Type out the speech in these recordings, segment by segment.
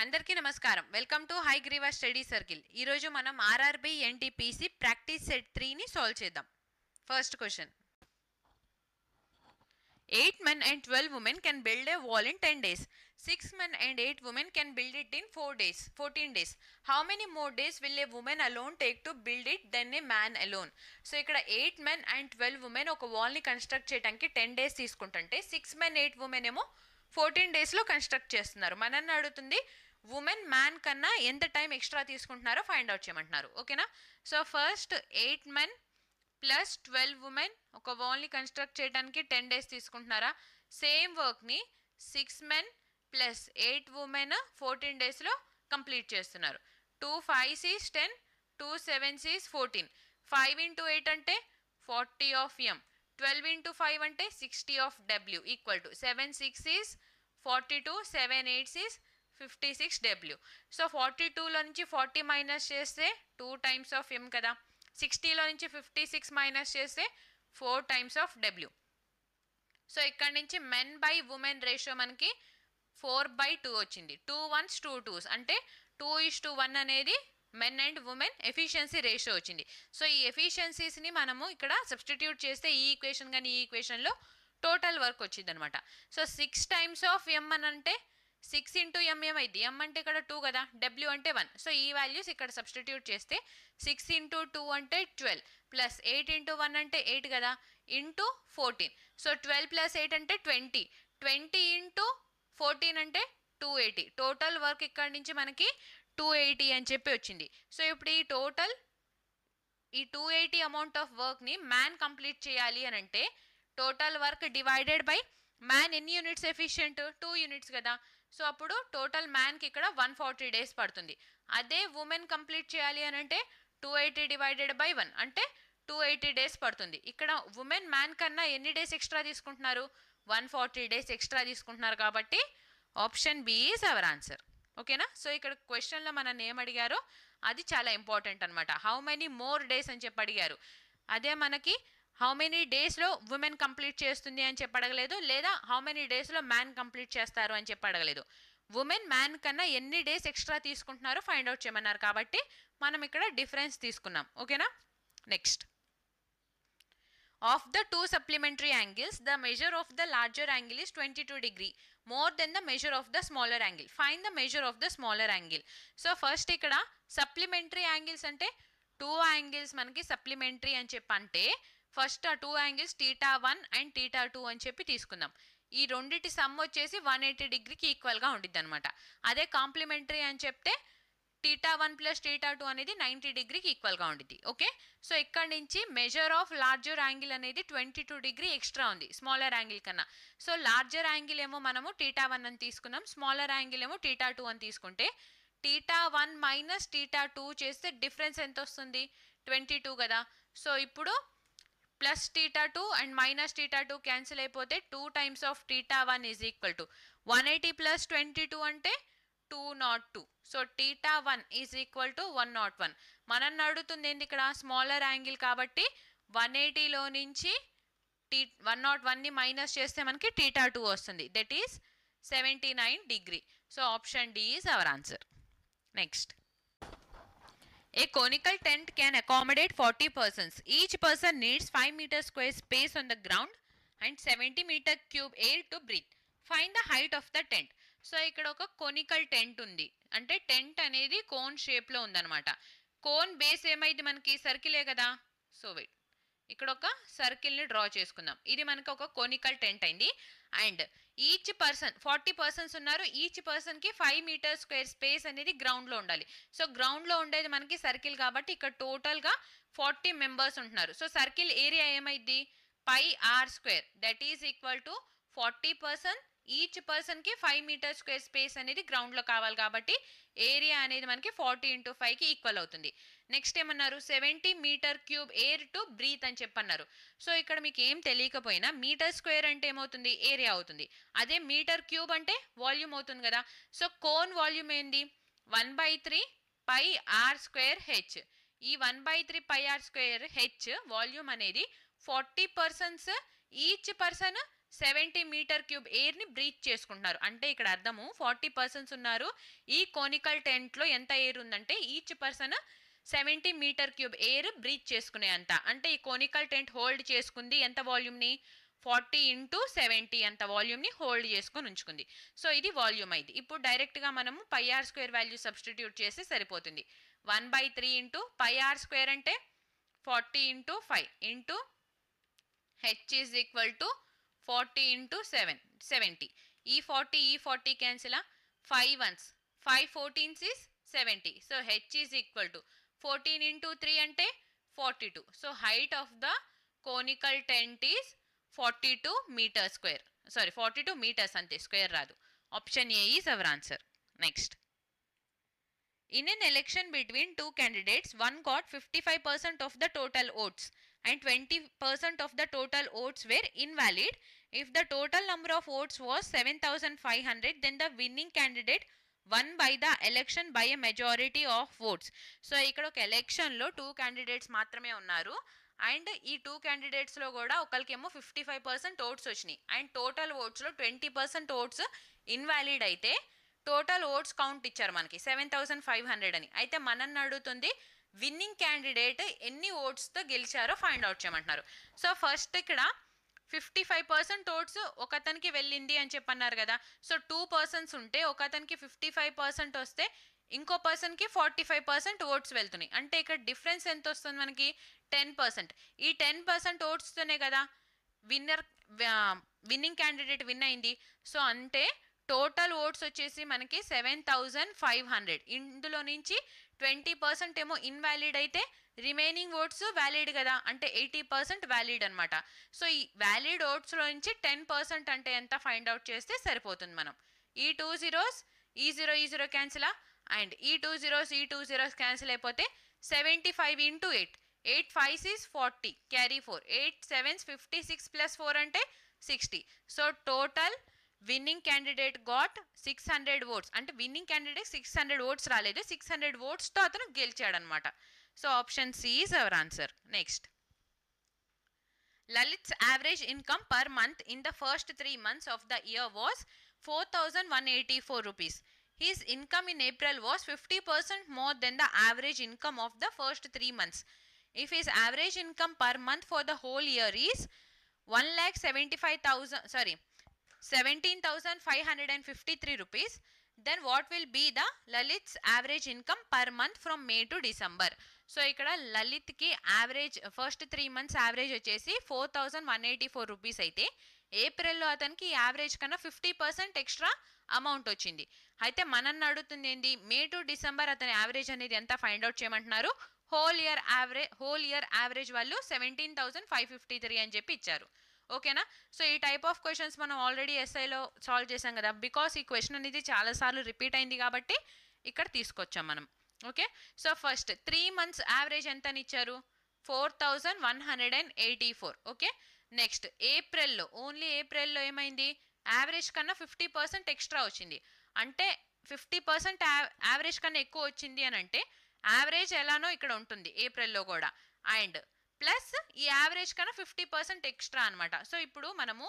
అందరికీ నమస్కారం. Welcome to Hayagriva study circle. ఈరోజు మనం ఆర్ఆర్బి ఎన్టీపీసీ ప్రాక్టీస్ సెట్ 3ని సాల్వ్ చేద్దాం. First question. 8 men and 12 women can build a wall in 10 days. 6 men and 8 women can build it in 14 days. How many more days will a woman alone take to build it than a man alone? So ఇక్కడ 8 men and 12 women ఒక వాల్ని construct చేయడానికి 10 days తీసుకుంటుంటే 6 men 8 women ఏమో 14 daysలో construct చేస్తున్నారు. మనల్ని అడుగుతుంది women man కన్నా ఎంత టైం ఎక్స్ట్రా తీసుకుంటున్నారో ఫైండ్ అవుట్ చేయమంటున్నారు. ఓకేనా? So first 8 men plus 12 women ఒక వాల్ని కన్స్ట్రక్ట్ చేయడానికి 10 days తీసుకుంటున్నారా? సేమ్ వర్క్ని 6 men ప్లస్ 8 ఉమెన్ 14 daysలో కంప్లీట్ చేస్తున్నారు. 2 5s is 10, 2 7s is 14. 5 into 8 అంటే 40 of m, 12 into 5 అంటే 60 of w equal to 7 6 is 42, 7 8 is 56 w. So 42లో నుంచి 40 మైనస్ చేస్తే 2 times of m కదా. 60లో నుంచి 56 మైనస్ చేస్తే 4 times of w. సో ఇక్కడ నుంచి మెన్ బై ఉమెన్ రేషియో మనకి 4/2 వచ్చింది. 2 1s 2 2s అంటే 2:1 అనేది men and women efficiency ratio వచ్చింది. సో ఈ ఎఫిషియన్సీస్ని మనము ఇక్కడ సబ్స్టిట్యూట్ చేస్తే ఈ ఈక్వేషన్ కానీ ఈ ఈక్వేషన్లో టోటల్ వర్క్ వచ్చింది అనమాట. సో 6 times of m అని అంటే 6 into m ఏమైంది? m అంటే ఇక్కడ 2 కదా, w అంటే 1. సో ఈ వాల్యూస్ ఇక్కడ సబ్స్టిట్యూట్ చేస్తే 6 into 2 అంటే 12 ప్లస్ 8 into 1 అంటే 8 కదా, ఇంటూ 14. సో 12 ప్లస్ 8 అంటే 20, 20 into 14 అంటే 280. టోటల్ వర్క్ ఇక్కడ నుంచి మనకి 280 అని చెప్పి వచ్చింది. సో ఇప్పుడు ఈ టోటల్ ఈ 280 అమౌంట్ ఆఫ్ వర్క్ని మ్యాన్ కంప్లీట్ చేయాలి అని అంటే total work divided by man ఎన్ని యూనిట్స్ ఎఫిషియంట్? 2 units కదా. సో అప్పుడు టోటల్ మ్యాన్కి ఇక్కడ 140 days పడుతుంది. అదే ఉమెన్ కంప్లీట్ చేయాలి అని అంటే 280 డివైడెడ్ బై 1 అంటే 280 days పడుతుంది. ఇక్కడ ఉమెన్ మ్యాన్ కన్నా ఎన్ని డేస్ ఎక్స్ట్రా తీసుకుంటున్నారు? 140 days ఎక్స్ట్రా తీసుకుంటున్నారు. కాబట్టి option B is our answer. ఓకేనా? సో ఇక్కడ క్వశ్చన్లో మన ఏం అడిగారో అది చాలా ఇంపార్టెంట్ అనమాట. హౌ మెనీ మోర్ డేస్ అని చెప్పి అడిగారు. అదే మనకి హౌ మెనీ డేస్లో ఉమెన్ కంప్లీట్ చేస్తుంది అని చెప్పి అడగలేదు, లేదా హౌ మెనీ డేస్లో మ్యాన్ కంప్లీట్ చేస్తారు అని చెప్పి అడగలేదు. ఉమెన్ మ్యాన్ కన్నా ఎన్ని డేస్ ఎక్స్ట్రా తీసుకుంటున్నారో ఫైండ్ అవుట్ చేయమన్నారు. కాబట్టి మనం ఇక్కడ డిఫరెన్స్ తీసుకున్నాం. ఓకేనా? Next. Of the 2 supplementary angles, the measure of the larger angle is 22 degree more than the measure of the smaller angle. Find the measure of the smaller angle. So first ఇక్కడ supplementary angles అంటే 2 angles మనకి supplementary అని చెప్పి అంటే first ఆ 2 angles θ1 and θ2 అని చెప్పి తీసుకుందాం. ఈ రెండిటి సమ్ వచ్చేసి 180 degreeకి ఈక్వల్గా ఉండిద్ది అనమాట. అదే కాంప్లిమెంటరీ అని చెప్తే θ1 ప్లస్ θ2 అనేది 90 degreeకి ఈక్వల్గా ఉండిద్ది. ఓకే? సో ఇక్కడ నుంచి మెజర్ ఆఫ్ లార్జర్ యాంగిల్ అనేది 22 degree ఎక్స్ట్రా ఉంది స్మాలర్ యాంగిల్ కన్నా. సో లార్జర్ యాంగిల్ ఏమో మనము θ1 అని తీసుకున్నాం, స్మాలర్ యాంగిల్ ఏమో θ2 అని తీసుకుంటే θ1 మైనస్ θ2 చేస్తే డిఫరెన్స్ ఎంత వస్తుంది? 22 కదా. సో ఇప్పుడు ప్లస్ θ2 అండ్ మైనస్ θ2 క్యాన్సిల్ అయిపోతే 2 times of θ1 is equal to 180 plus 22 అంటే 202. So θ1 is equal to 101. మనల్ని అడుగుతుంది ఏంటి ఇక్కడ? స్మాలర్ యాంగిల్ కాబట్టి 180లో నుంచి 101ని మైనస్ చేస్తే మనకి θ2 వస్తుంది. That is 79 degree. So option D is our answer. Next. A conical tent can accommodate 40 persons. Each person needs 5 meter square space on the ground and 70 meter cube air to breathe. Find the height of the tent. So ఇక్కడ ఒక conical tent ఉంది. అంటే tent అనేది cone షేప్లో ఉందన్నమాట. Cone base ఏమైంది మనకి? సర్కిలే కదా. సో వెయిట్, ఇక్కడ ఒక సర్కిల్ని డ్రా చేసుకుందాం. ఇది మనకి ఒక కొనికల్ టెంట్ అయింది. అండ్ ఈచ్ పర్సన్ 40 persons ఉన్నారు. ఈచ్ పర్సన్కి 5 meter square స్పేస్ అనేది గ్రౌండ్లో ఉండాలి. సో గ్రౌండ్లో ఉండేది మనకి సర్కిల్ కాబట్టి ఇక్కడ టోటల్గా 40 members ఉంటున్నారు. సో సర్కిల్ ఏరియా ఏమైంది? πr². That is equal to 40 person. Each పర్సన్కి 5 meter square స్పేస్ అనేది గ్రౌండ్లో కావాలి కాబట్టి ఏరియా అనేది మనకి 40 into 5కి ఈక్వల్ అవుతుంది. నెక్స్ట్ ఏమన్నారు? 70 meter cube air to breathe అని చెప్పన్నారు. సో ఇక్కడ మీకు ఏం తెలియకపోయినా మీటర్ స్క్వేర్ అంటే ఏమవుతుంది? ఏరియా అవుతుంది. అదే మీటర్ క్యూబ్ అంటే వాల్యూమ్ అవుతుంది కదా. సో కోన్ వాల్యూమ్ ఏంది? 1/3 πr²h. ఈ 1/3 πr²h వాల్యూమ్ అనేది 40 persons, each person 70 metre cube ఎయిర్ని బ్రీత్ చేసుకుంటున్నారు. అంటే ఇక్కడ అర్థము 40 పర్సన్స్ ఉన్నారు. ఈ కోనికల్ టెంట్లో ఎంత ఎయిర్ ఉందంటే each person 70 metre cube air breathe చేసుకునే అంత. అంటే ఈ కోనికల్ టెంట్ హోల్డ్ చేసుకుంది ఎంత వాల్యూమ్ని, 40 ఇంటూ 70 అంత వాల్యూమ్ని హోల్డ్ చేసుకొని ఉంచుకుంది. సో ఇది వాల్యూమ్ అయింది. ఇప్పుడు డైరెక్ట్గా మనము pi R square value substitute చేస్తే సరిపోతుంది. 1/3 ఇంటూ పై ఆర్ స్క్వేర్ అంటే 40 into 5 into H is equal to 40 into 70. ఈ 40 cancel, 5 1s 5 14s is 70. So H is equal to 14 into 3 అంటే 42. So height of the conical tent is 42 metre square. Sorry 42 metres అంతే, square రాదు. Option A is our answer. Next, in an election between two candidates, one got 55% of the total votes and 20% of the total votes were invalid. If the total number of votes was 7,500, then the winning candidate won by the election by a majority of votes. So ఇక్కడ ఒక ఎలక్షన్లో 2 candidates మాత్రమే ఉన్నారు. And ఈ 2 candidatesలో కూడా ఒకరికేమో 55% oats వచ్చినాయి and total ఓట్స్లో 20% oats invalid అయితే total votes count ఇచ్చారు మనకి 7,500 అని. అయితే మనల్ని అడుగుతుంది విన్నింగ్ క్యాండిడేట్ ఎన్ని ఓట్స్తో గెలిచారో ఫైండ్ అవుట్ చేయమంటున్నారు. సో ఫస్ట్ ఇక్కడ 55% ఓట్స్ ఒకతనికి వెళ్ళింది అని చెప్పన్నారు కదా. సో 2 persons ఉంటే ఒకతనికి 55% వస్తే ఇంకో పర్సన్కి 45% ఓట్స్ వెళ్తున్నాయి. అంటే ఇక్కడ డిఫరెన్స్ ఎంత వస్తుంది మనకి, 10%. ఈ 10% ఓట్స్తోనే కదా విన్నింగ్ క్యాండిడేట్ విన్ అయింది. సో అంటే టోటల్ ఓట్స్ వచ్చేసి మనకి 7,500. ఇందులో నుంచి 20% ఏమో ఇన్వాలిడ్ అయితే రిమైనింగ్ ఓట్స్ వ్యాలిడ్ కదా, అంటే 80% వ్యాలిడ్ అనమాట. సో ఈ వ్యాలిడ్ ఓట్స్లో నుంచి 10% అంటే ఎంత ఫైండ్ అవుట్ చేస్తే సరిపోతుంది. మనం ఈ 2 zeros ఈ 0 క్యాన్సిల్ అండ్ ఈ 2 zeros క్యాన్సిల్ అయిపోతే 75 into 8 5s is 40 carry 4 8 7s 56 plus 4 అంటే 60. So total winning candidate got 600 votes. అంటే విన్నింగ్ క్యాండిడేట్ 600 ఓట్స్ రాలేదు, 600 ఓట్స్తో అతను గెలిచాడనమాట. So option C is our answer. Next, Lalit's average income per month in the first 3 months of the year was 4,184 rupees. His income in April was 50% more than the average income of the first 3 months. If his average income per month for the whole year is 17,553 rupees, then what will be the Lalit's average income per month from May to December? So ఇక్కడ లలిత్కి average first 3 months average వచ్చేసి 4,184 rupees అయితే ఏప్రిల్లో అతనికి average కన్నా 50% extra amount వచ్చింది. అయితే మనల్ని అడుగుతుంది ఏంటి, మే టు డిసెంబర్ అతని యావరేజ్ అనేది ఎంత ఫైండ్ అవుట్ చేయమంటున్నారు. హోల్ ఇయర్ యావరేజ్ వాళ్ళు 17,553 అని చెప్పి ఇచ్చారు. ఓకేనా. సో ఈ టైప్ ఆఫ్ క్వశ్చన్స్ మనం ఆల్రెడీ ఎస్ఐలో సాల్వ్ చేసాం కదా. బికాస్ ఈ క్వశ్చన్ అనేది చాలాసార్లు రిపీట్ అయింది కాబట్టి ఇక్కడ తీసుకొచ్చాం మనం. Okay. So first 3 months average ఎంత అని ఇచ్చారు, 4,184. ఓకే. నెక్స్ట్ ఏప్రిల్లో, ఓన్లీ ఏప్రిల్లో ఏమైంది, యావరేజ్ కన్నా 50% ఎక్స్ట్రా వచ్చింది. అంటే 50% యావరేజ్ కన్నా ఎక్కువ వచ్చింది అని అంటే యావరేజ్ ఎలానో ఇక్కడ ఉంటుంది ఏప్రిల్లో కూడా. అండ్ ప్లస్ ఈ యావరేజ్ కన్నా 50% ఎక్స్ట్రా అనమాట. సో ఇప్పుడు మనము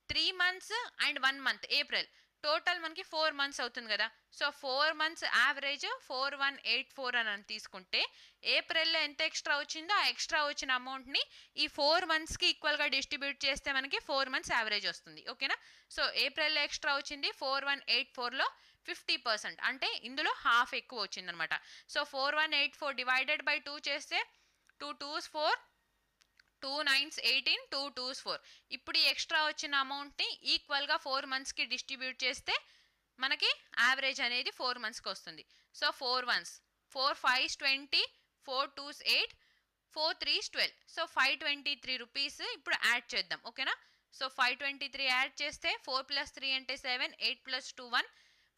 3 months and 1 month April total మనకి 4 months అవుతుంది కదా. సో 4 months యావరేజ్ 4,184 అని తీసుకుంటే ఏప్రిల్లో ఎంత ఎక్స్ట్రా వచ్చిందో ఆ ఎక్స్ట్రా వచ్చిన అమౌంట్ని ఈ 4 monthsకి ఈక్వల్గా డిస్ట్రిబ్యూట్ చేస్తే మనకి 4 months యావరేజ్ వస్తుంది. ఓకేనా. సో ఏప్రిల్లో ఎక్స్ట్రా వచ్చింది 4,184లో 50%, అంటే ఇందులో హాఫ్ ఎక్కువ వచ్చిందనమాట. సో 4,184 డివైడెడ్ బై 2 చేస్తే 2 2s 4 2 9s 18 2 2s 4. ఇప్పుడు ఈ ఎక్స్ట్రా వచ్చిన అమౌంట్ని ఈక్వల్గా 4 monthsకి డిస్ట్రిబ్యూట్ చేస్తే మనకి యావరేజ్ అనేది 4 monthsకి వస్తుంది. So 4 1s 4 5s 20 4 2s 8 4 3s 12. So 523 rupees ఇప్పుడు యాడ్ చేద్దాం. ఓకేనా. సో 523 యాడ్ చేస్తే 4 + 3 అంటే 7 8 + 2 1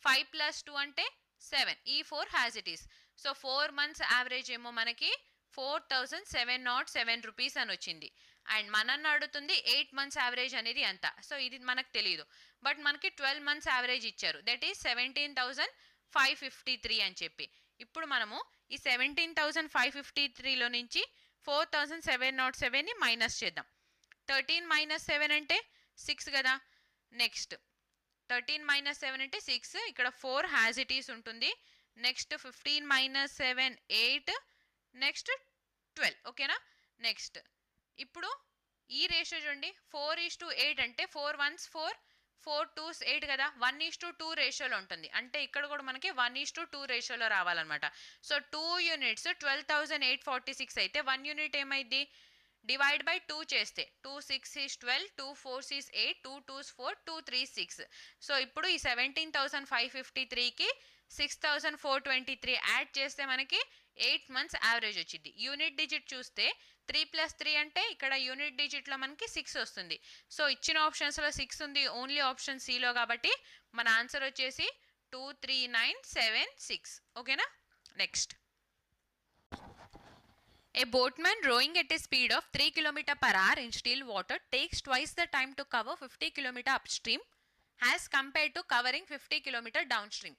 5 + 2 అంటే 7. ఈ 4 has it is. So 4 months average ఏమో మనకి 4,707 రూపీస్ అని వచ్చింది. అండ్ మనల్ని అడుగుతుంది 8 months యావరేజ్ అనేది ఎంత. సో ఇది మనకు తెలియదు, బట్ మనకి 12 months యావరేజ్ ఇచ్చారు, దట్ ఈస్ 17,553 అని చెప్పి. ఇప్పుడు మనము ఈ 17,553లో నుంచి 4,707ని మైనస్ చేద్దాం. 13 - 7 అంటే 6 కదా. నెక్స్ట్ 13 minus 7 అంటే 6, ఇక్కడ 4 హ్యాజ్ ఇట్ ఈస్ ఉంటుంది. Next 15 minus 7 8, next 12. ఓకేనా. నెక్స్ట్ ఇప్పుడు ఈ రేషియో చూడండి, 4:8 అంటే 4 1s 4, 4 2s 8 కదా. 1:2 రేషియోలో ఉంటుంది, అంటే ఇక్కడ కూడా మనకి 1:2 రేషియోలో రావాలన్నమాట. సో 2 యూనిట్స్ 12,846 అయితే 1 యూనిట్ ఏమైంది, డివైడ్ బై 2 చేస్తే 2 6 is 12, 2 4 is 8, 2 2s 4, 2 3 6. సో ఇప్పుడు ఈ 17,553కి 6,423 యాడ్ చేస్తే మనకి 8 months యావరేజ్ వచ్చింది. యూనిట్ డిజిట్ చూస్తే 3 + 3 అంటే ఇక్కడ యూనిట్ డిజిట్లో మనకి 6 వస్తుంది. సో ఇచ్చిన ఆప్షన్స్లో 6 ఉంది, ఓన్లీ ఆప్షన్ సిలో, కాబట్టి మన ఆన్సర్ వచ్చేసి 23976. ఓకేనా. Next, a boatman rowing at a speed of 3 km per hour in still water takes twice the time to cover 50 km upstream as compared to covering 50 km downstream.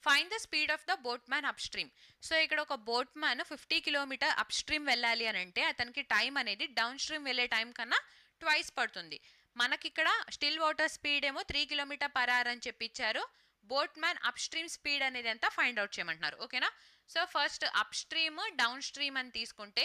Find the speed of the boatman upstream. So ఇక్కడ ఒక boatman 50 km upstream వెళ్ళాలి అని అంటే అతనికి time అనేది down stream వెళ్ళే time కన్నా twice పడుతుంది. మనకి ఇక్కడ స్టిల్ వాటర్ స్పీడ్ ఏమో 3 km per hour అని చెప్పిచ్చారు. బోట్మ్యాన్ అప్స్ట్రీమ్ స్పీడ్ అనేది ఎంత ఫైండ్ అవుట్ చేయమంటున్నారు. ఓకేనా. So first up stream down stream అని తీసుకుంటే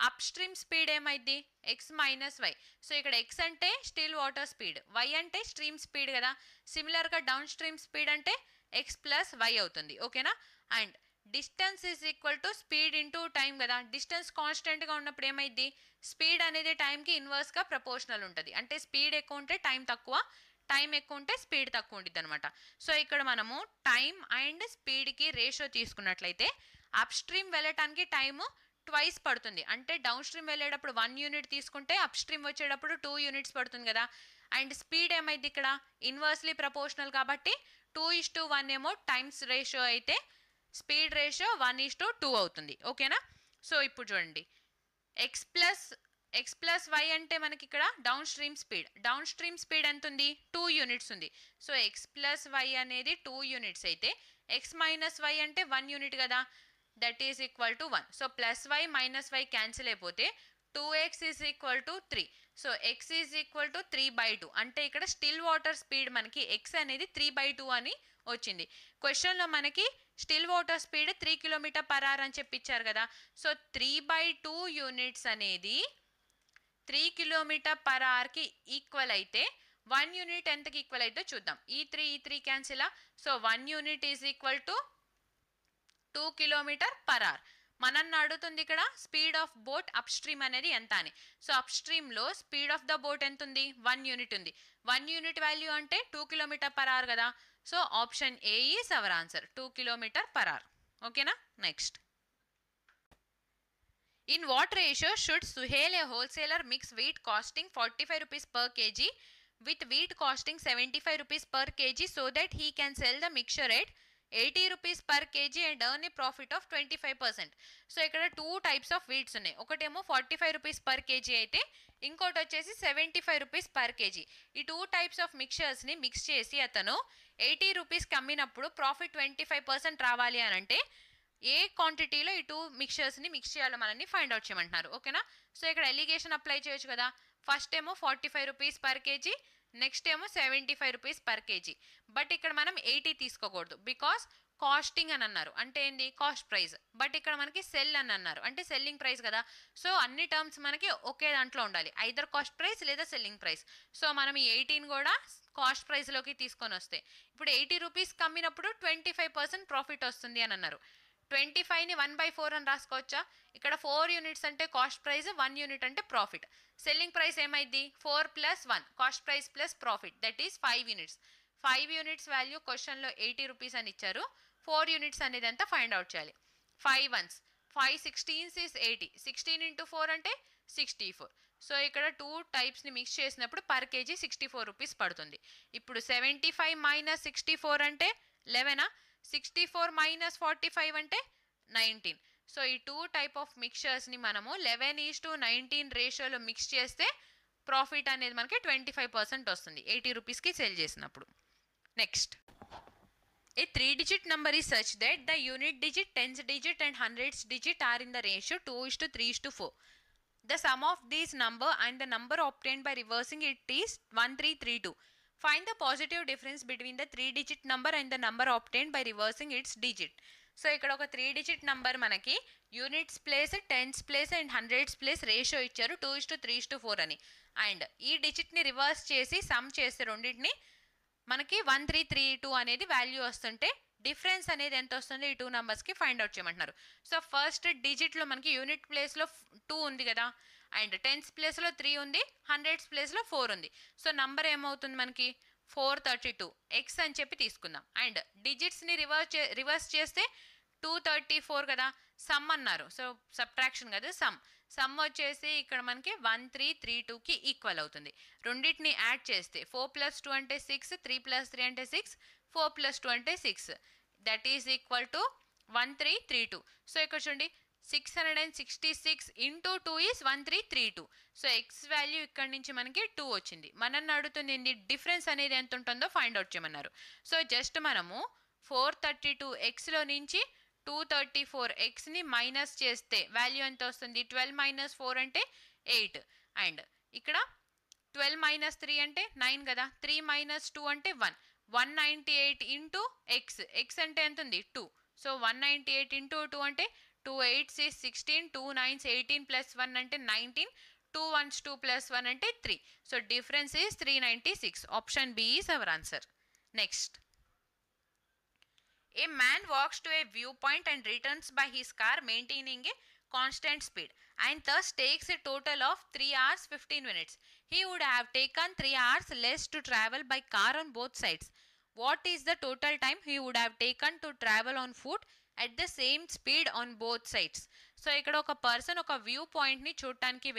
అప్ స్ట్రీమ్ స్పీడ్ ఏమైంది, ఎక్స్ మైనస్ వై. సో ఇక్కడ ఎక్స్ అంటే స్టిల్ వాటర్ స్పీడ్, వై అంటే స్ట్రీమ్ స్పీడ్ కదా. సిమిలర్గా డౌన్ స్ట్రీమ్ స్పీడ్ అంటే ఎక్స్ ప్లస్ వై అవుతుంది. ఓకేనా. And distance is equal to speed into time కదా. డిస్టెన్స్ కాన్స్టెంట్గా ఉన్నప్పుడు ఏమైంది, స్పీడ్ అనేది టైంకి ఇన్వర్స్గా ప్రపోర్షనల్ ఉంటుంది. అంటే స్పీడ్ ఎక్కువ ఉంటే టైం తక్కువ, టైం ఎక్కువ ఉంటే స్పీడ్ తక్కువ ఉంటుంది అనమాట. సో ఇక్కడ మనము టైం అండ్ స్పీడ్కి రేషియో తీసుకున్నట్లయితే అప్ స్ట్రీమ్ వెళ్ళటానికి టైము ట్వైస్ పడుతుంది. అంటే డౌన్ స్ట్రీమ్ వెళ్ళేటప్పుడు 1 యూనిట్ తీసుకుంటే అప్ స్ట్రీమ్ వచ్చేటప్పుడు 2 యూనిట్స్ పడుతుంది కదా. అండ్ స్పీడ్ ఏమైంది ఇక్కడ ఇన్వర్స్లీ ప్రపోర్షనల్ కాబట్టి 2:1 ఏమో టైమ్స్ రేషియో అయితే స్పీడ్ రేషియో 1:2 అవుతుంది. ఓకేనా. సో ఇప్పుడు చూడండి, ఎక్స్ ప్లస్ వై అంటే మనకి ఇక్కడ డౌన్ స్ట్రీమ్ స్పీడ్ ఎంత ఉంది, 2 యూనిట్స్ ఉంది. సో ఎక్స్ ప్లస్ వై అనేది 2 యూనిట్స్ అయితే ఎక్స్ మైనస్ వై అంటే 1 యూనిట్ కదా, that is equal to 1. So plus Y minus Y cancel అయిపోతే 2x is equal to 3. So X is equal to 3/2. అంటే ఇక్కడ స్టిల్ వాటర్ స్పీడ్ మనకి X అనేది 3/2 అని వచ్చింది. క్వశ్చన్లో మనకి still water speed 3 km per hour అని చెప్పించారు కదా. సో 3/2 యూనిట్స్ అనేది 3 km per hourకి ఈక్వల్ అయితే 1 యూనిట్ ఎంతకి ఈక్వల్ అయితే చూద్దాం. ఈ 3 cancel. So 1 unit is equal to 2 km per hour. మనల్ని అడుగుతుంది ఇక్కడ speed of boat upstream అనేది ఎంత అని. సో అప్ స్ట్రీమ్లో స్పీడ్ ఆఫ్ ద బోట్ ఎంత ఉంది, 1 యూనిట్ ఉంది. 1 యూనిట్ వాల్యూ అంటే 2 km per hour కదా. So option A is our answer, 2 km per hour. ఓకేనా. Next, in what ratio should Suhail, a wholesaler, mix wheat costing 45 rupees per kg with wheat costing 75 rupees per kg so that he can sell the mixture at 80 rupees per kg and earn a profit of 25%. So ఇక్కడ 2 types of wheats ఉన్నాయి. ఒకటేమో 45 rupees per kg అయితే ఇంకోటి వచ్చేసి 75 rupees per kg. ఈ 2 types of mixtures ని mix చేసి అతను 80 రూపీస్కి అమ్మినప్పుడు ప్రాఫిట్ 25% రావాలి అని అంటే ఏ క్వాంటిటీలో ఈ 2 మిక్చర్స్ని మిక్స్ చేయాలో మనల్ని ఫైండ్ అవుట్ చేయమంటున్నారు. ఓకేనా. సో ఇక్కడ ఎలిగేషన్ అప్లై చేయొచ్చు కదా. ఫస్ట్ ఏమో 45 రూపీస్ పర్ కేజీ, నెక్స్ట్ ఏమో 75 రూపీస్ పర్ కేజీ. బట్ ఇక్కడ మనం 80 తీసుకోకూడదు, బికాస్ కాస్టింగ్ అని అన్నారు అంటే ఏంది, కాస్ట్ ప్రైస్. బట్ ఇక్కడ మనకి సెల్ అని అన్నారు అంటే సెల్లింగ్ ప్రైస్ కదా. సో అన్ని టర్మ్స్ మనకి ఒకే దాంట్లో ఉండాలి, ఐదర్ కాస్ట్ ప్రైస్ లేదా సెల్లింగ్ ప్రైస్. సో మనం ఈ 18 కూడా కాస్ట్ ప్రైస్లోకి తీసుకొని వస్తే ఇప్పుడు 80 రూపీస్కి అమ్మినప్పుడు 25% ప్రాఫిట్ వస్తుంది అని అన్నారు. 25ని 1/4 అని రాసుకోవచ్చా. ఇక్కడ 4 యూనిట్స్ అంటే కాస్ట్ ప్రైస్, 1 యూనిట్ అంటే ప్రాఫిట్. సెల్లింగ్ ప్రైస్ ఏమైంది, 4 + 1 cost price plus profit, that is 5 units. 5 units value క్వశ్చన్లో 80 రూపీస్ అని ఇచ్చారు. 4 యూనిట్స్ అనేది ఎంత ఫైండ్ అవుట్ చేయాలి. 5 1s 5 16s is 80. 16 × 4 అంటే 64. సో ఇక్కడ 2 టైప్స్ని మిక్స్ చేసినప్పుడు పర్ కేజీ 64 రూపీస్ పడుతుంది. ఇప్పుడు 75 - 64 అంటే 11. 64 - 45 అంటే 19. సో ఈ 2 టైప్ ఆఫ్ మిక్చర్స్ని మనము 11:19 రేషియోలో మిక్స్ చేస్తే ప్రాఫిట్ అనేది మనకి 25% వస్తుంది 80 రూపీస్కి సేల్ చేసినప్పుడు. Next, a 3-digit number is such that the unit digit, tens digit and hundreds digit are in the ratio 2:3:4. The sum of these number and the number obtained by reversing it is 1332. Find the positive difference between the 3-digit number and the number obtained by reversing its digit. So ఇక్కడ ఒక 3-digit number మనకి units place, tens place and hundreds place ratio ఇచ్చారు 2:3:4 అని. And ఈ డిజిట్ని reverse చేసి some చేస్తే రెండింటిని మనకి 1332 అనేది వాల్యూ వస్తుంటే డిఫరెన్స్ అనేది ఎంత వస్తుంది ఈ 2 నెంబర్స్కి ఫైండ్ అవుట్ చేయమంటున్నారు. సో ఫస్ట్ డిజిట్లో మనకి యూనిట్ ప్లేస్లో 2 ఉంది కదా, అండ్ టెన్స్ ప్లేస్లో 3 ఉంది, హండ్రెడ్స్ ప్లేస్లో 4 ఉంది. సో నంబర్ ఏమవుతుంది మనకి 432 ఎక్స్ అని చెప్పి తీసుకుందాం. అండ్ డిజిట్స్ని రివర్స్ చేస్తే 234 కదా, సమ్ అన్నారు. సో సబ్ట్రాక్షన్ కదా, సమ్ వచ్చేసి ఇక్కడ మనకి 1332కి ఈక్వల్ అవుతుంది. రెండింటిని యాడ్ చేస్తే 4 + 2 అంటే 6, 3 + 3 అంటే 6, 4 + 2 అంటే 6, that is equal to 1332. So ఇక్కడ చూడండి 666 into 2 is 1332. So X value ఇక్కడ నుంచి మనకి 2 వచ్చింది. మనల్ని అడుగుతుంది ఏంటి, డిఫరెన్స్ అనేది ఎంత ఉంటుందో ఫైండ్ అవుట్ చేయమన్నారు. సో జస్ట్ మనము 432 ఎక్స్లో నుంచి 234 ఎక్స్ని మైనస్ చేస్తే వాల్యూ ఎంత వస్తుంది, 12 - 4 అంటే 8, అండ్ ఇక్కడ 12 - 3 అంటే 9 కదా, 3 - 2 అంటే 1, 198 ఇంటూ ఎక్స్ అంటే ఎంత ఉంది 2. సో 198 ఇంటూ 2 అంటే 2 8s is 16, 2 9s 18 plus 1 అంటే 19, 2 1s 2 plus 1 అంటే 3. So difference is 396. Option B is our answer. Next. A man walks to a viewpoint and returns by his car maintaining a constant speed and thus takes a total of 3 hours 15 minutes. He would have taken 3 hours less to travel by car on both sides. What is the total time he would have taken to travel on foot at the same speed on both sides? So ఇక్కడ ఒక person ఒక view పాయింట్ని చూడటానికి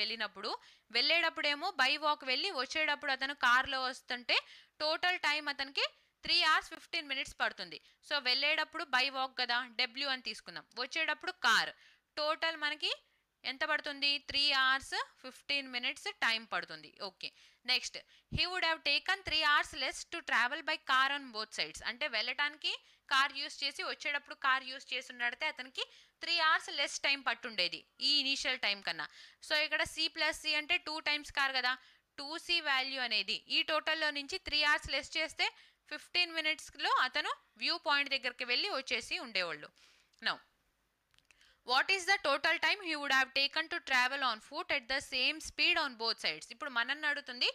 వెళ్ళేటప్పుడేమో by walk వెళ్ళి వచ్చేటప్పుడు అతను కార్లో వస్తుంటే టోటల్ టైం అతనికి 3 hours 15 minutes పడుతుంది. సో వెళ్ళేటప్పుడు బై వాక్ కదా, డబ్ల్యూ అని తీసుకుందాం, వచ్చేటప్పుడు కార్, టోటల్ మనకి ఎంత పడుతుంది 3 hours 15 minutes టైం పడుతుంది. Okay, next he would have taken 3 hours less to travel by car on both sides. అంటే వెళ్ళటానికి కార్ యూస్ చేసి వచ్చేటప్పుడు కార్ యూస్ చేసి ఉన్నడితే అతనికి 3 hours లెస్ టైం పట్టుండేది ఈ ఇనీషియల్ టైం కన్నా. సో ఇక్కడ C+C అంటే 2 times కార్ కదా, 2C వాల్యూ అనేది ఈ టోటల్లో నుంచి 3 hours లెస్ చేస్తే 15 minutesలో అతను వ్యూ పాయింట్ దగ్గరికి వెళ్ళి వచ్చేసి ఉండేవాళ్ళు. Now what is the total time he would have taken to travel on foot at the same speed on both sides. ఇప్పుడు మనల్ని అడుగుతుంది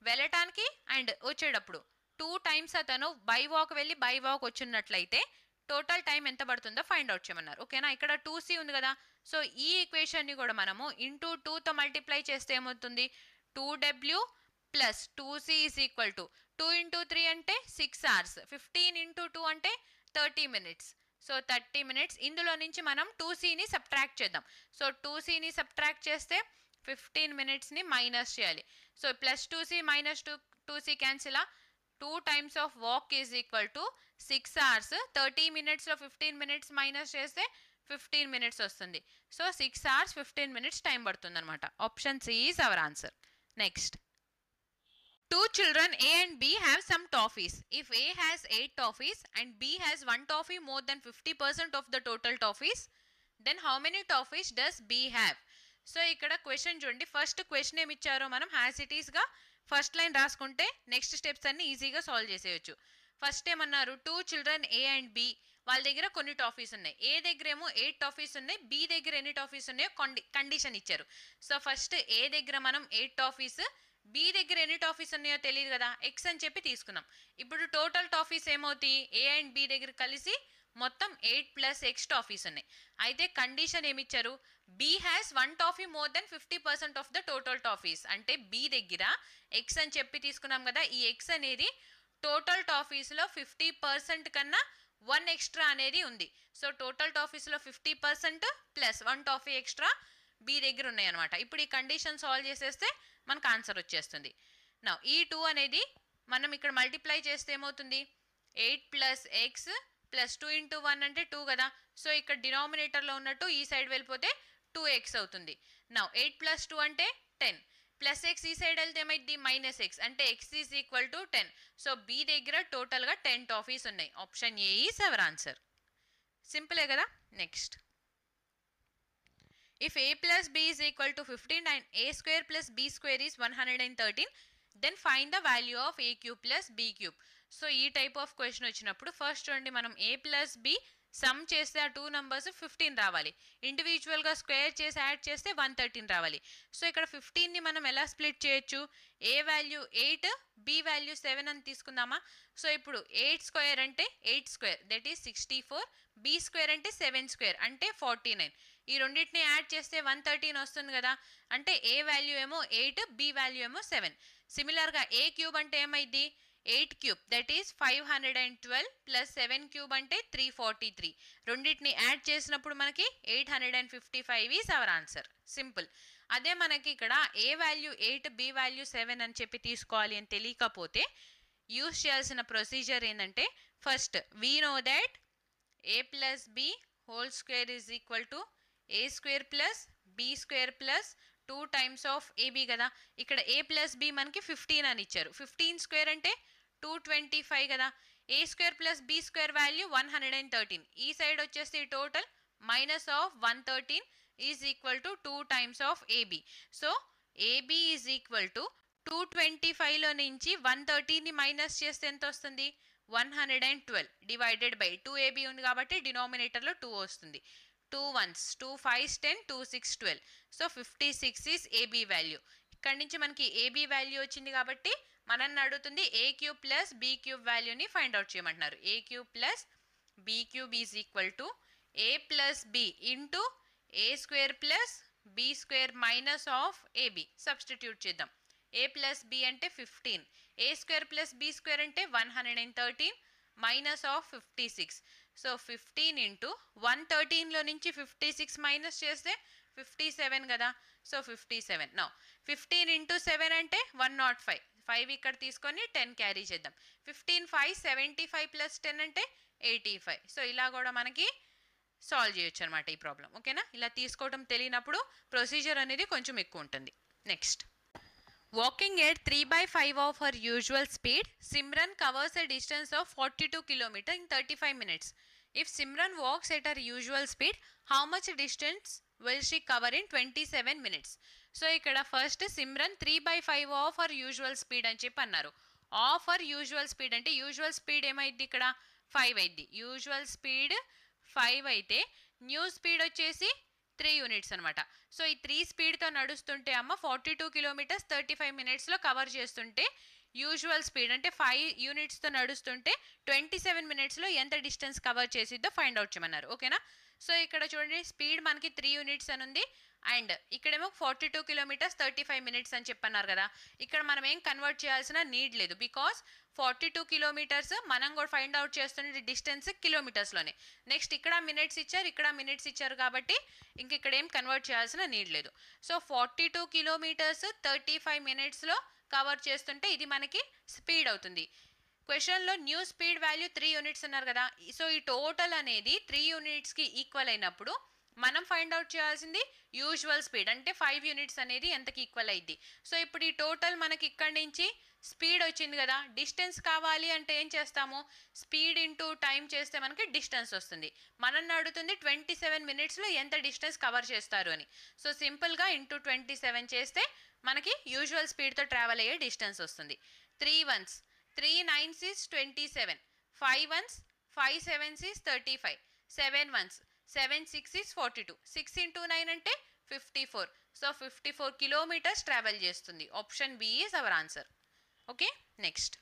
వెళ్ళటానికి అండ్ వచ్చేటప్పుడు 2 times అతను బై వాక్ వెళ్ళి బై వాక్ వచ్చినట్లయితే టోటల్ టైం ఎంత పడుతుందో ఫైండ్ అవుట్ చేయమన్నారు. ఓకేనా, ఇక్కడ 2C ఉంది కదా, సో ఈ ఈక్వేషన్ని కూడా మనము ఇంటూ 2తో మల్టిప్లై చేస్తే ఏమవుతుంది 2W plus 2C is equal to 2 × 3 అంటే 6 hours, 15 × 2 అంటే 30 minutes. So 30 minutes. ఇందులో నుంచి మనం 2Cని సబ్ట్రాక్ట్ చేద్దాం. సో 2Cని సబ్ట్రాక్ట్ చేస్తే 15 minutesని మైనస్ చేయాలి. So plus 2C minus 2C cancel, 2 times of walk is equal to 6 hours, 30 minutesలో 15 minutes minus చేస్తే 15 minutes వస్తుంది. సో 6 hours 15 minutes టైం పడుతుంది అనమాట. Option C is our answer. Next, 2 children A and B have some toffees. If A has 8 toffees and B has 1 toffee more than 50% of the total toffees, then how many toffees does B have? So ఇక్కడ question చూడండి, first question ఏమి ఇచ్చారో మనం as it ఈస్గా first line రాసుకుంటే next steps అన్ని ఈజీగా solve చేసేయచ్చు. ఫస్ట్ ఏమన్నారు, 2 children A and B, వాళ్ళ దగ్గర కొన్ని టాఫీస్ ఉన్నాయి. ఏ దగ్గర ఏమో 8 toffees ఉన్నాయి, బి దగ్గర ఎన్ని టాఫీస్ ఉన్నాయో కండిషన్ ఇచ్చారు. సో ఫస్ట్ ఏ దగ్గర మనం 8 toffees, బి దగ్గర ఎన్ని టాఫీస్ ఉన్నాయో తెలియదు కదా, ఎక్స్ అని చెప్పి తీసుకున్నాం. ఇప్పుడు టోటల్ టాఫీస్ ఏమవుతాయి, ఏ అండ్ బి దగ్గర కలిసి మొత్తం 8 + X టాఫీస్ ఉన్నాయి. అయితే కండిషన్ ఏమిచ్చారు, B has 1 toffee more than 50% of the total toffees. అంటే బి దగ్గర ఎక్స్ అని చెప్పి తీసుకున్నాం కదా, ఈ ఎక్స్ అనేది టోటల్ టాఫీస్లో 50% కన్నా 1 extra అనేది ఉంది. సో టోటల్ టాఫీస్లో 50% ప్లస్ 1 toffee ఎక్స్ట్రా బి దగ్గర ఉన్నాయి అనమాట. ఇప్పుడు ఈ కండిషన్ సాల్వ్ చేసేస్తే మనకు ఆన్సర్ వచ్చేస్తుంది. నా ఈ 2 అనేది మనం ఇక్కడ మల్టిప్లై చేస్తే ఏమవుతుంది, 8 + X ప్లస్ 2 × 1 అంటే 2 కదా. సో ఇక్కడ డినామినేటర్లో ఉన్నట్టు ఈ సైడ్ వెళ్ళిపోతే 2x అవుతుంది. నా 8 + 2 అంటే 10 ప్లస్ X ఈ సైడ్ వెళ్తే ఏమైంది -X అంటే X is equal to 10. So B దగ్గర టోటల్గా 10 toffees ఉన్నాయి. Option A is our answer. సింపులే కదా. Next, If a plus b is equal to 15 and a square plus b square is 113, then find the value of a cube plus b cube. So ఈ type of question వచ్చినప్పుడు first చూడండి, మనం a plus b some చేస్తే ఆ two numbers 15 రావాలి, ఇండివిజువల్గా square చేసి add చేస్తే 113 రావాలి. సో ఇక్కడ 15ని మనం ఎలా స్ప్లిట్ చేయొచ్చు, ఏ వాల్యూ 8 బి వాల్యూ 7 అని తీసుకుందామా. సో ఇప్పుడు 8 స్క్వేర్ అంటే 8 square that is 64, B square అంటే 7 స్క్వేర్ అంటే 49. ఈ రెండింటిని యాడ్ చేస్తే 113 వస్తుంది కదా, అంటే ఏ వాల్యూ ఏమో 8, బి వాల్యూ ఏమో 7. సిమిలర్గా ఏ క్యూబ్ అంటే ఏమైంది, 8 cube that is 512 plus 7 cube అంటే 343. రెండింటిని యాడ్ చేసినప్పుడు మనకి 855 ఈజ్ అవర్ ఆన్సర్. సింపుల్. అదే మనకి ఇక్కడ ఏ వాల్యూ 8 బి వాల్యూ 7 అని చెప్పి తీసుకోవాలి అని తెలియకపోతే యూస్ చేయాల్సిన ప్రొసీజర్ ఏంటంటే, first we know that A plus B whole square is equal to A square plus B square plus 2 times of AB కదా. ఇక్కడ ఏ ప్లస్ బి మనకి 15 అని ఇచ్చారు, 15 స్క్వేర్ అంటే 225 కదా. A square plus B square value 113, ఈ side వచ్చేసి total minus of 113 is equal to 2 times of AB. So AB is equal to 225లో నుంచి 113ని మైనస్ చేస్తే ఎంత వస్తుంది, 112 డివైడెడ్ బై 2ab ఉంది కాబట్టి డినామినేటర్లో 2 వస్తుంది. 2 1s 2 5s 10 2 6 12. So 56 is AB value. ఇక్కడ నుంచి మనకి ఏబీ వాల్యూ వచ్చింది కాబట్టి మనల్ని అడుగుతుంది A cube plus B cube వాల్యూని ఫైండ్ అవుట్ చేయమంటున్నారు. A cube plus B cube is equal to A plus B into A square plus B square minus of AB. Substitute చేద్దాం. ఏ ప్లస్ బి అంటే 15, A square plus B square అంటే 113 minus of 56. So 15 into 113లో నుంచి 56 minus చేస్తే 57 కదా. So 57. Now 15 into 7 అంటే 105, 5 ఇక్కడ తీసుకొని 10 క్యారీ చేద్దాం. 15 5 75 ప్లస్ 10 అంటే 85. సో ఇలా కూడా మనకి సాల్వ్ చేయొచ్చు అనమాట ఈ ప్రాబ్లం. ఓకేనా, ఇలా తీసుకోవడం తెలియనప్పుడు ప్రొసీజర్ అనేది కొంచెం ఎక్కువ ఉంటుంది. Next, walking at 3/5 of her usual speed, Simran covers a distance of 42 km in 35 minutes. If Simran walks at her usual speed, how much distance will she cover in 27 minutes? So ikkada first Simran 3/5 of her usual speed అని చెప్పి అన్నారు. Of her usual speed అంటే usual speed ఏమైంది, ఇక్కడ 5 అయింది. usual speed 5 అయితే new speed వచ్చేసి 3 units అనమాట. సో ఈ 3 స్పీడ్తో నడుస్తుంటే అమ్మ 42 కిలోమీటర్స్ 35 మినిట్స్లో కవర్ చేస్తుంటే యూజువల్ స్పీడ్ అంటే 5 యూనిట్స్తో నడుస్తుంటే 27 మినిట్స్లో ఎంత డిస్టెన్స్ కవర్ చేసిద్దో ఫైండ్ అవుట్ చేయమన్నారు. ఓకేనా, సో ఇక్కడ చూడండి స్పీడ్ మనకి 3 యూనిట్స్ అని ఉంది అండ్ ఇక్కడేమో 42 కిలోమీటర్స్ 35 మినిట్స్ అని చెప్పన్నారు కదా. ఇక్కడ మనం ఏం కన్వర్ట్ చేయాల్సిన నీడ్ లేదు, బికాస్ 42 కిలోమీటర్స్ మనం కూడా ఫైండ్ అవుట్ చేస్తున్న డిస్టెన్స్ కిలోమీటర్స్లోనే. నెక్స్ట్ ఇక్కడ మినిట్స్ ఇచ్చారు, ఇక్కడ మినిట్స్ ఇచ్చారు కాబట్టి ఇంక ఇక్కడ ఏం కన్వర్ట్ చేయాల్సిన నీడ్ లేదు. సో 42 కిలోమీటర్స్ 35 మినిట్స్లో కవర్ చేస్తుంటే ఇది మనకి స్పీడ్ అవుతుంది. క్వశ్చన్లో న్యూ స్పీడ్ వాల్యూ 3 యూనిట్స్ అన్నారు కదా. సో ఈ టోటల్ అనేది 3 యూనిట్స్కి ఈక్వల్ అయినప్పుడు మనం ఫైండ్ అవుట్ చేయాల్సింది యూజువల్ స్పీడ్ అంటే 5 యూనిట్స్ అనేది ఎంతకి ఈక్వల్ అయింది. సో ఇప్పుడు ఈ టోటల్ మనకి ఇక్కడి నుంచి స్పీడ్ వచ్చింది కదా, డిస్టెన్స్ కావాలి అంటే ఏం చేస్తాము, స్పీడ్ ఇంటూ టైం చేస్తే మనకి డిస్టెన్స్ వస్తుంది. మనల్ని అడుగుతుంది 27 మినిట్స్లో ఎంత డిస్టెన్స్ కవర్ చేస్తారు అని. సో సింపుల్గా ఇంటూ 27 చేస్తే మనకి యూజువల్ స్పీడ్తో ట్రావెల్ అయ్యే డిస్టెన్స్ వస్తుంది. 3 1s 3 9s is 27, 5 1s 5 7s is 35, 7 1s 7 6 is 42, 6 into 9 అంటే 54. సో 54 కిలోమీటర్స్ ట్రావెల్ చేస్తుంది. Option B is our answer. Okay, next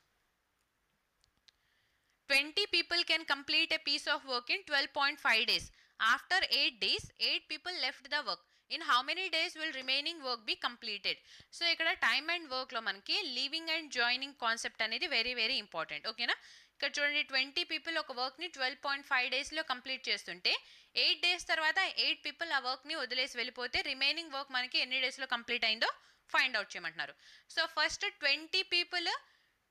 20 people can complete a piece of work in 12.5 days. After 8 days, 8 people left the work. In how many days will remaining work be completed? So ఇక్కడ time and వర్క్లో మనకి leaving and joining concept అనేది very very important. ఓకేనా, ఇక్కడ చూడండి 20 people ఒక వర్క్ని 12.5 డేస్లో కంప్లీట్ చేస్తుంటే 8 డేస్ తర్వాత 8 పీపుల్ ఆ వర్క్ని వదిలేసి వెళ్ళిపోతే రిమైనింగ్ వర్క్ మనకి ఎన్ని డేస్లో కంప్లీట్ అయిందో ఫైండ్ అవుట్ చేయమంటున్నారు. సో ఫస్ట్ 20 పీపుల్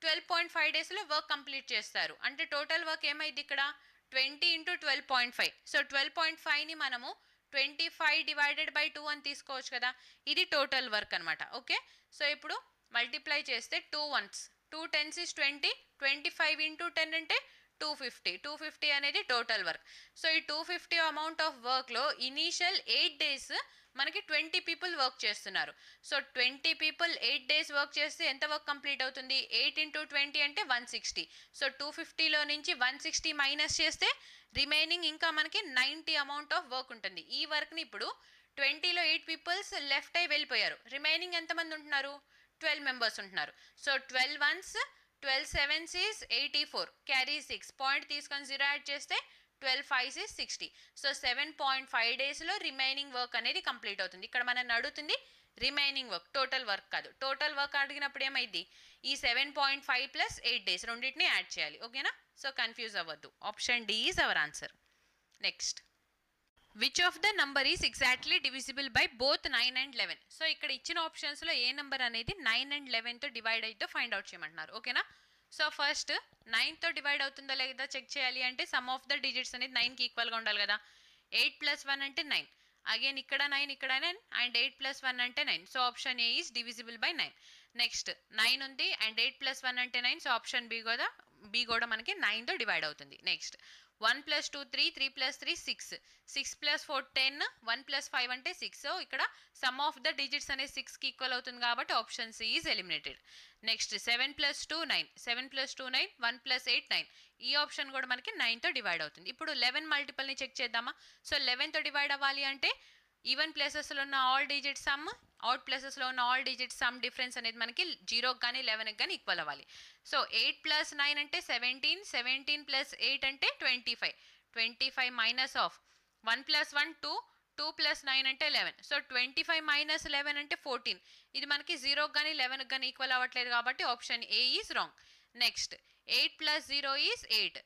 12.5 డేస్లో వర్క్ కంప్లీట్ చేస్తారు అంటే టోటల్ వర్క్ ఏమైంది ఇక్కడ 20 into 12.5. సో 12.5ని మనము 25 డివైడెడ్ బై 2 అని తీసుకోవచ్చు కదా, ఇది టోటల్ వర్క్ అనమాట. ఓకే, సో ఇప్పుడు మల్టిప్లై చేస్తే 2 1s 2 10s is 20, 25 into 10 అంటే 250 అనేది టోటల్ వర్క్. సో ఈ 250 అమౌంట్ ఆఫ్ వర్క్లో ఇనీషియల్ 8 డేస్ మనకి 20 పీపుల్ వర్క్ చేస్తున్నారు. సో 20 పీపుల్ 8 డేస్ వర్క్ చేస్తే ఎంత వర్క్ కంప్లీట్ అవుతుంది? 8 into 20 అంటే 160. సో 250లో నుంచి 160 మైనస్ చేస్తే రిమైనింగ్ ఇంకా మనకి 90 అమౌంట్ ఆఫ్ వర్క్ ఉంటుంది. ఈ వర్క్ని ఇప్పుడు 20లో 8 పీపుల్స్ లెఫ్ట్ అయి వెళ్ళిపోయారు. రిమైనింగ్ ఎంతమంది ఉంటున్నారు? 12 మెంబర్స్ ఉంటున్నారు. So 12 once 12 sevens is 84, carry 6, point తీసుకొని 0 యాడ్ చేస్తే 12 5s is 60. సో 7.5 డేస్లో రిమైనింగ్ వర్క్ అనేది కంప్లీట్ అవుతుంది. ఇక్కడ మనం అడుగుతుంది రిమైనింగ్ వర్క్, టోటల్ వర్క్ కాదు. టోటల్ వర్క్ అడిగినప్పుడు ఏమైంది? ఈ 7.5 ప్లస్ 8 డేస్ రెండింటిని యాడ్ చేయాలి. ఓకేనా? సో కన్ఫ్యూజ్ అవ్వద్దు. Option D is our answer. Next, which of the number is exactly divisible by both 9 and 11? So ఇక్కడ ఇచ్చిన ఆప్షన్స్లో ఏ నెంబర్ అనేది 9 and 11తో డివైడ్ అయితే ఫైండ్ అవుట్ చేయమంటున్నారు. ఓకేనా? సో ఫస్ట్ 9తో డివైడ్ అవుతుందా లేదా చెక్ చేయాలి అంటే సమ్ ఆఫ్ ద డిజిట్స్ అనేది 9కి ఈక్వల్గా ఉండాలి కదా. 8 + 1 అంటే 9, అగైన్ ఇక్కడ 9 ఇక్కడ 9 అండ్ 8 + 1 అంటే 9. So option A is divisible by 9. Next 9 ఉంది అండ్ 8 + 1 అంటే 9. సో ఆప్షన్ బి కూడా మనకి 9తో డివైడ్ అవుతుంది. నెక్స్ట్ 1 + 2 3, 3 + 3 6, 6 + 4 10, 1 + 5 అంటే 6. సో ఇక్కడ సమ్ ఆఫ్ ద డిజిట్స్ అనేది 6కి ఈక్వల్ అవుతుంది కాబట్టి option C is eliminated. Next 7 + 2 9, 7 + 2 9, 1 + 8 9. ఈ ఆప్షన్ కూడా మనకి 9తో డివైడ్ అవుతుంది. ఇప్పుడు 11 మల్టిపుల్ని చెక్ చేద్దామా? సో 11తో డివైడ్ అవ్వాలి అంటే ఈవెన్ ప్లేసెస్లో ఉన్న ఆల్ డిజిట్ సమ్, అవుట్ ప్లేసెస్లో ఉన్న ఆల్ డిజిట్ సమ్ డిఫరెన్స్ అనేది మనకి 0కి కానీ 11కి కానీ ఈక్వల్ అవ్వాలి. సో 8 + 9 అంటే 17, 17 + 8 అంటే 25, 25 మైనస్ ఆఫ్ 1 + 1 2, 2 + 9 అంటే 11. సో 25 - 11 అంటే 14. ఇది మనకి 0కి కానీ 11కి కానీ ఈక్వల్ అవ్వట్లేదు కాబట్టి option A is wrong. Next 8 + 0 is 8,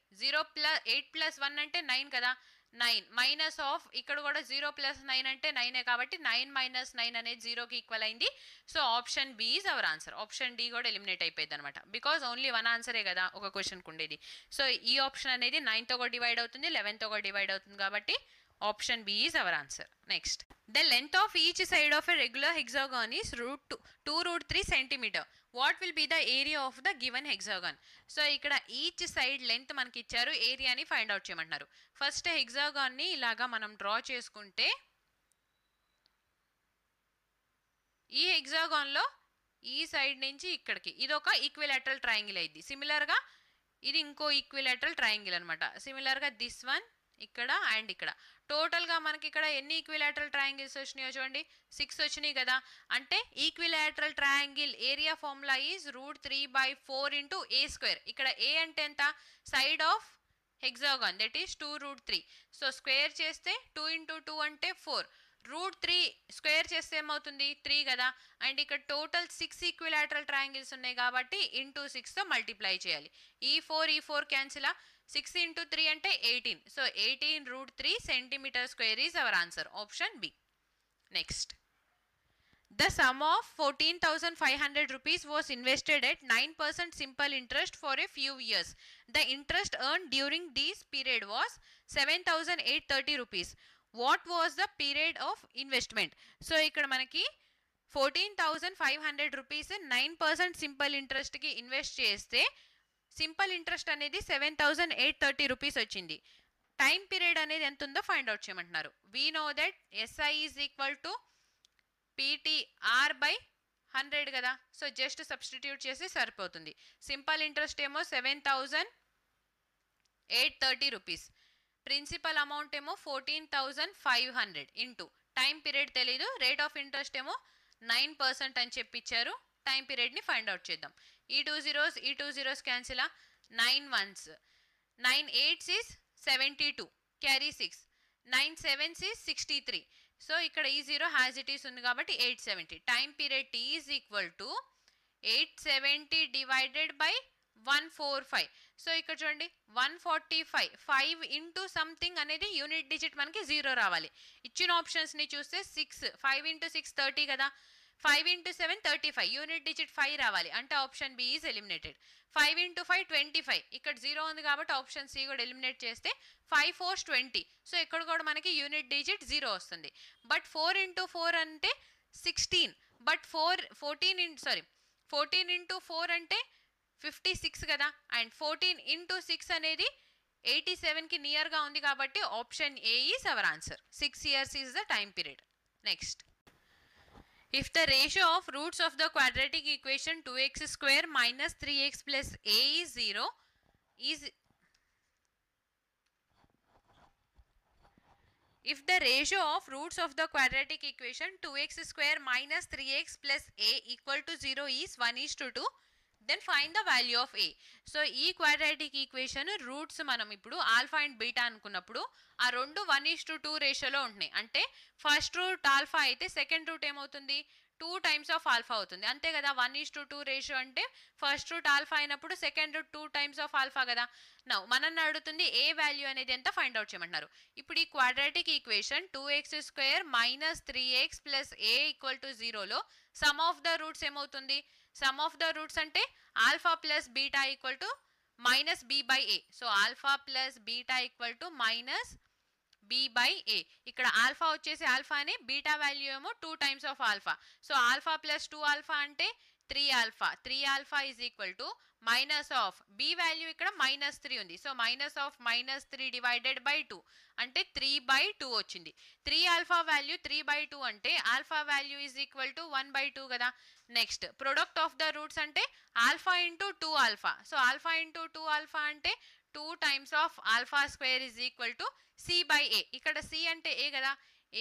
8 + 1 అంటే 9 కదా. 9 మైనస్ ఆఫ్ ఇక్కడ కూడా 0 + 9 అంటే 9 కాబట్టి 9 - 9 అనేది 0కి ఈక్వల్ అయింది. So option B is our answer. Option D కూడా ఎలిమినేట్ అయిపోయింది అనమాట. బికాజ్ ఓన్లీ వన్ ఆన్సరే కదా ఒక క్వశ్చన్కి ఉండేది. సో ఈ ఆప్షన్ అనేది 9తో కూడా డివైడ్ అవుతుంది, 11తో కూడా డివైడ్ అవుతుంది కాబట్టి option B is our answer. Next, the length of each side of a regular hexagon is √2 centimeter. What will be the area of the given hexagon? So ఇక్కడ each side length మనకి ఇచ్చారు, ఏరియాని find out చేయమంటున్నారు. First హెక్సాగాన్ని ఇలాగా మనం draw చేసుకుంటే ఈ హెక్సాగాన్లో ఈ సైడ్ నుంచి ఇక్కడికి ఇది ఒక ఈక్విలాటరల్ ట్రయాంగిల్ అయింది. సిమిలర్గా ఇది ఇంకో ఈక్విలాటరల్ ట్రయాంగిల్ అనమాట. సిమిలర్గా దిస్ వన్ ఇక్కడ అండ్ ఇక్కడ టోటల్గా మనకి ఇక్కడ ఎన్ని ఈక్విలాటరల్ ట్రయాంగిల్స్ వచ్చినాయో చూడండి, 6 వచ్చినాయి కదా. అంటే equilateral triangle area formula is √3/4 × a². ఇక్కడ a అంటే ఎంత? Side of hexagon, that is 2√3. So square చేస్తే 2 × 2 అంటే 4, √3 స్క్వేర్ చేస్తే ఏమవుతుంది? 3 కదా. అండ్ ఇక్కడ టోటల్ 6 ఈక్విలాటరల్ ట్రయాంగిల్స్ ఉన్నాయి కాబట్టి ఇంటూ 6తో మల్టిప్లై చేయాలి. ఈ 4 క్యాన్సిల్, 6 × 3 అంటే 18. So 18√3 cm² is our answer. Option B. Next, the sum of 14,500 rupees was invested at 9% simple interest for a few years. The interest earned during this period was 7,830 rupees. What was the period of investment? So ఇక్కడ మనకి 14,500 rupees 9% simple ఇంట్రెస్ట్కి invest చేస్తే simple interest అనేది 7,830 rupees వచ్చింది. Time period అనేది ఎంత ఉందో find out చేయమంటున్నారు. We know that SI is equal to PTR/100 కదా. సో జస్ట్ సబ్స్టిట్యూట్ చేసి సరిపోతుంది. సింపుల్ ఇంట్రెస్ట్ ఏమో 7,830 రూపీస్, ప్రిన్సిపల్ అమౌంట్ ఏమో 14,500 ఇంటూ టైం పీరియడ్ తెలీదు, రేట్ ఆఫ్ ఇంట్రెస్ట్ ఏమో 9% అని చెప్పిచ్చారు. టైం పీరియడ్ని ఫైండ్ అవుట్ చేద్దాం. ఈ 2 zeros cancel, 9 1s, 9 8s is 72, carry 6, 9 7s is 63. So ఇక్కడ ఈ 0 హ్యాజ్ ఇట్ ఈస్ ఉంది కాబట్టి 870. Time period T is equal to 870 divided by 145. So ఇక్కడ చూడండి 145, 5 ఇంటూ సంథింగ్ అనేది యూనిట్ డిజిట్ మనకి 0 రావాలి. ఇచ్చిన ఆప్షన్స్ని చూస్తే 6, 5 × 6 30 కదా. 5 × 7 35, యూనిట్ డిజిట్ 5 రావాలి అంటే ఆప్షన్ బి ఈజ్ ఎలిమినేటెడ్. 5 × 5 25, ఇక్కడ 0 ఉంది కాబట్టి ఆప్షన్ సి కూడా ఎలిమినేట్ చేస్తే 5 4s 20. సో ఇక్కడ కూడా మనకి యూనిట్ డిజిట్ 0 వస్తుంది. బట్ 4 × 4 అంటే 16, బట్ 14 × 4 అంటే 56 కదా, అండ్ 14 ఇంటూ 6 అనేది 87కి నియర్గా ఉంది కాబట్టి option A is our answer. 6 years is the time period. Next, if the ratio of roots of the quadratic equation 2x square minus 3x plus a is 0 is if the ratio of roots of the quadratic equation 2x square minus 3x plus a equal to 0 is 1:2, then find the value of a. So ఈ quadratic equation roots మనం ఇప్పుడు alpha and beta అనుకున్నప్పుడు ఆ రెండు 1:2 రేషియోలో ఉంటున్నాయి. అంటే first root alpha అయితే సెకండ్ రూట్ ఏమవుతుంది, 2 times ఆఫ్ ఆల్ఫా అవుతుంది, అంతే కదా. 1:2 రేషియో అంటే ఫస్ట్ రూట్ ఆల్ఫా అయినప్పుడు second root 2 times of alpha కదా. నౌ మనల్ని అడుగుతుంది ఏ వాల్యూ అనేది ఎంత ఫైండ్ అవుట్ చేయమంటున్నారు. ఇప్పుడు ఈ quadratic equation 2x square minus 3x plus a equal to 0లో సమ్ ఆఫ్ ద రూట్స్ ఏమవుతుంది, సమ్ ఆఫ్ ద రూట్స్ అంటే alpha plus beta equal to minus b by a. సో alpha plus beta equal to minus b by a. ఇక్కడ alpha వచ్చేసి ఆల్ఫానే, beta value ఏమో 2 times of alpha. So alpha plus 2 alpha అంటే 3 alpha. 3 alpha is equal to minus of b value ఇక్కడ -3 ఉంది. So minus of -3 divided by 2 అంటే 3/2 వచ్చింది. 3 alpha value 3/2 అంటే alpha value is equal to 1/2 కదా. Next, product of the roots అంటే alpha into 2 alpha. So alpha into 2 alpha అంటే 2 times of alpha square is equal to c by a. ఇక్కడ c అంటే a కదా,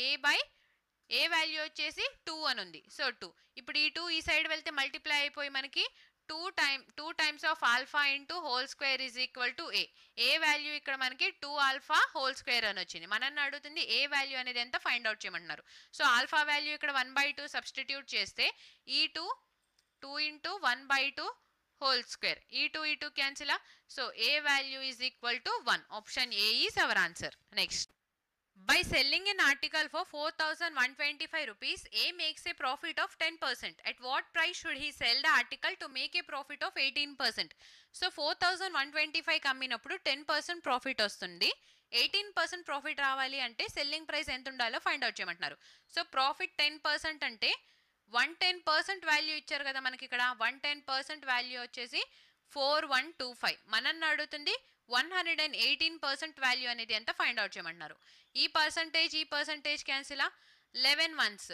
a value వచ్చేసి 2 అని ఉంది. So 2, ఇప్పుడు ఈ 2 ఈ సైడ్ వెళ్తే మల్టిప్లై అయిపోయి మనకి 2 times of alpha into whole square is equal to a value ఇక్కడ మనకి 2 ఆల్ఫా హోల్ స్క్వేర్ అని వచ్చింది. మనల్ని అడుగుతుంది ఏ వాల్యూ అనేది ఎంత ఫైండ్ అవుట్ చేయమంటున్నారు. సో ఆల్ఫా వాల్యూ ఇక్కడ 1/2 సబ్స్టిట్యూట్ చేస్తే ఈ 2 into 1/2 whole square, e2 cancel. So a value is equal to 1. Option A is our answer. Next, by selling an article for 4,125 rupees, A makes a profit of 10%. At what price should he sell the article to make a profit of 18%? So 4,125 కమ్మినప్పుడు 10% profit వస్తుంది. 18% profit రావాలి అంటే selling price ఎంత ఉండాలో find out చేయమంటున్నారు. So profit 10% అంటే 110% value ఇచ్చారు కదా మనకి ఇక్కడ. 110% వాల్యూ వచ్చేసి 4125. మనల్ని అడుగుతుంది 118% వాల్యూ అనేది ఎంత ఫైండ్ అవుట్ చేయమంటున్నారు. ఈ percentage cancel. 11 ones,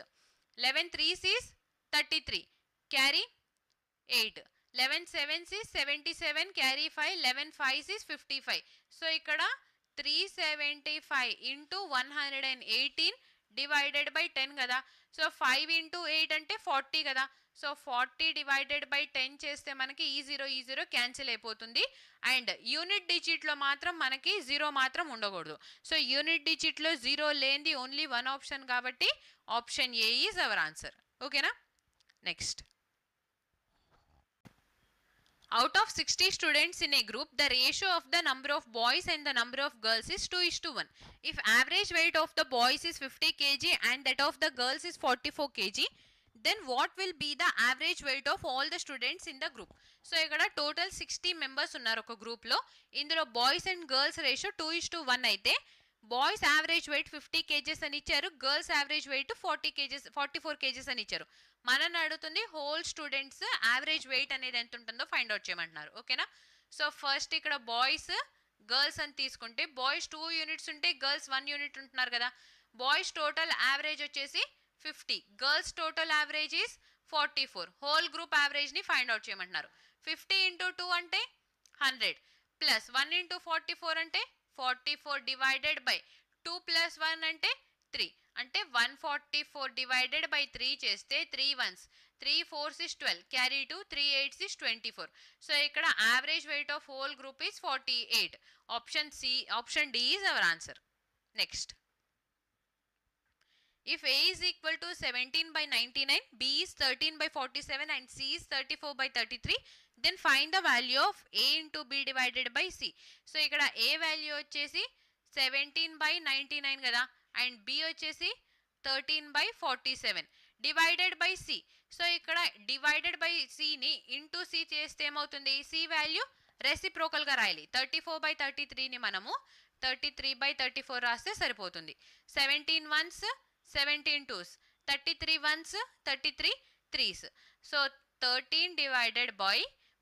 11 3s is 33, carry 8, 11 7s is 77, carry 5, 11 5s is 55. So ఇక్కడ 375 ఇంటూ 118 డివైడెడ్ బై 10 కదా. సో 5 ఇంటూ 8 అంటే 40 కదా. సో 40 డివైడెడ్ బై 10 చేస్తే మనకి ఈ 0 క్యాన్సిల్ అయిపోతుంది. అండ్ యూనిట్ డిజిట్లో మాత్రం మనకి 0 మాత్రం ఉండకూడదు. సో యూనిట్ డిజిట్లో 0 లేనిది ఓన్లీ 1 ఆప్షన్ కాబట్టి option A is our answer. ఓకేనా. Next, out of 60 students in a group, the ratio of the number of boys and the number of girls is 2:1. If average weight of the boys is 50 kg and that of the girls is 44 kg, then what will be the average weight of all the students in the group? So ఇక్కడ total 60 members ఉన్నారు ఒక group లో. ఇందులో boys and girls ratio 2:1 అయితే boys average wait 50 kgs అని ఇచ్చారు, girls average wait 44 kgs అని ఇచ్చారు. మనని అడుగుతుంది హోల్ స్టూడెంట్స్ యావరేజ్ వెయిట్ అనేది ఎంత ఉంటుందో ఫైండ్ అవుట్ చేయమంటున్నారు. ఓకేనా. సో ఫస్ట్ ఇక్కడ బాయ్స్ గర్ల్స్ అని తీసుకుంటే బాయ్స్ 2 units ఉంటే గర్ల్స్ 1 unit ఉంటున్నారు కదా. బాయ్స్ టోటల్ యావరేజ్ వచ్చేసి 50, girls total average is 44. Whole group యావరేజ్ని ఫైండ్ అవుట్ చేయమంటున్నారు. 50 ఇంటూ 2 అంటే 100 ప్లస్ 1 ఇంటూ 44 అంటే 44 డివైడెడ్ బై 2 ప్లస్ 1 అంటే 3 అంటే 144 డివైడెడ్ బై 3 చేస్తే 3 ones 3 4s is 12, carry 2 3 8s is 24. So ఇక్కడ average weight of whole group is 48. Option D is our answer. Next, if A is equal to 17/99, B is 13/47 and C is 34/33, then find the value of A into B divided by C. So ఇక్కడ A value వచ్చేసి 17/99 కదా, and B వచ్చేసి 13/47 divided by C. So ఇక్కడ divided by Cని into C చేస్తే ఏమవుతుంది, C value రెసిప్రోకల్గా రాయాలి. 34/33ని మనము 33/34 రాస్తే సరిపోతుంది. 17 ones 17 2s, 33 ones 33 3s. సో 13 డివైడెడ్ బై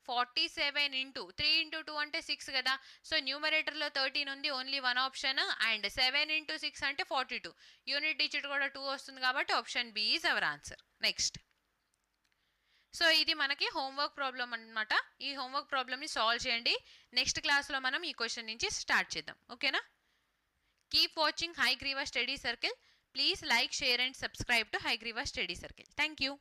47 ఇంటూ 3 ఇంటూ 2 అంటే 6 కదా. సో న్యూమరేటర్లో 13 ఉంది, only one option. And 7 into 6 అంటే 42. యూనిట్ డిజిట్ కూడా 2 వస్తుంది కాబట్టి option B is our answer. Next, so ఇది మనకి హోంవర్క్ ప్రాబ్లం అనమాట. ఈ హోంవర్క్ ప్రాబ్లమ్ని సాల్వ్ చేయండి. నెక్స్ట్ క్లాస్లో మనం ఈ క్వశ్చన్ నుంచి స్టార్ట్ చేద్దాం. ఓకేనా? Keep watching Hayagriva study circle. Please like, share and subscribe to Hayagriva study circle. Thank you.